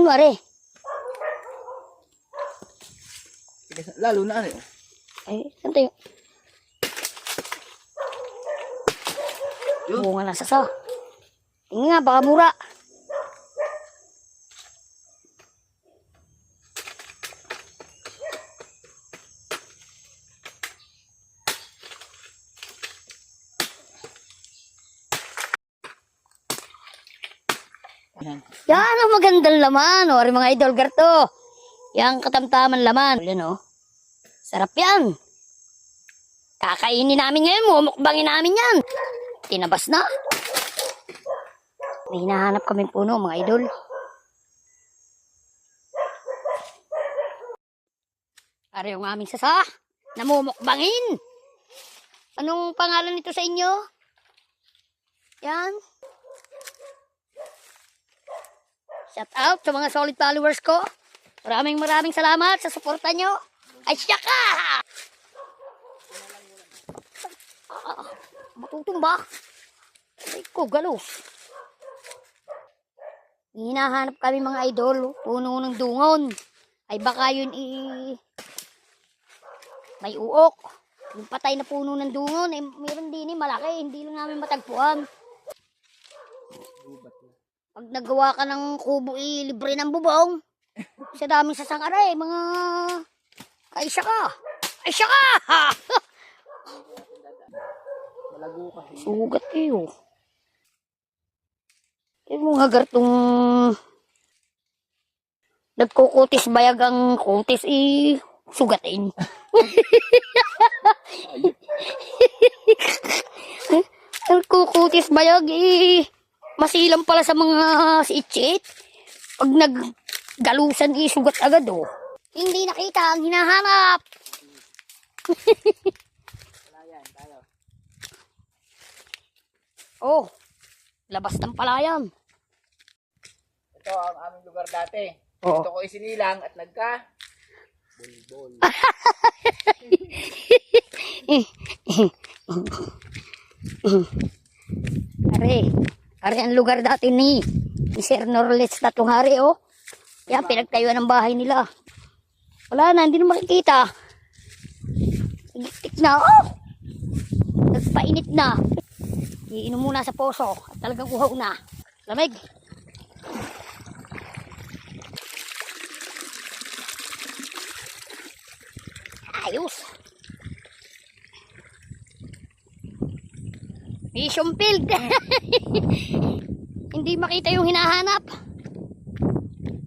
mo, are? Lalo na ano. Ay, saan tayo? Yun. Bunga lang sa. Tingnan nga, baka mura. Yan ang magandang laman. O, mga idol, garto. Yang katamtaman laman. Yan, o. Sarap yan. Kakainin namin ngayon. Mumukbangin namin yan. Tinabas na. May hinahanap kami puno, mga idol. Para yung aming sasa. Namumukbangin. Anong pangalan nito sa inyo? Yan. Shout out sa mga solid followers ko. Maraming salamat sa suporta nyo. Ay, syaka! Matutumba. Ay ko, galo. Hinahanap kami mga idol. Puno ng dungon. Ay baka yun may uok. Yung patay na puno ng dungon. Eh, mayroon din malaki. Hindi lang namin matagpuan. Pag nagawa ka ng kubo, libre ng bubong. Sa daming sasangara mga kaisa ka. Kaisa ka! Malago kasi. Sugat kayo. Yung mga gartong nagkukutis bayag ang kutis, sugatin. Nagkukutis bayag, masilang pala sa mga siitsit. Pag naggalusan, sugat agad, oh. Hindi nakita ang hinahanap. Palayan tayo. Oh, labas ng palayan. Ito ang aming lugar dati. Oo. Ito ko isinilang at nagka bol. Are ang lugar dati ni Sir Norles Tatong Hari, oh. Yan, pinagtayuan ng bahay nila. Wala na, hindi na makikita. Nagiktik na, oh! Nagpainit na. Iinom muna sa poso at talagang uhaw na. Lamig. Ayos. Mission field. Hindi makita yung hinahanap.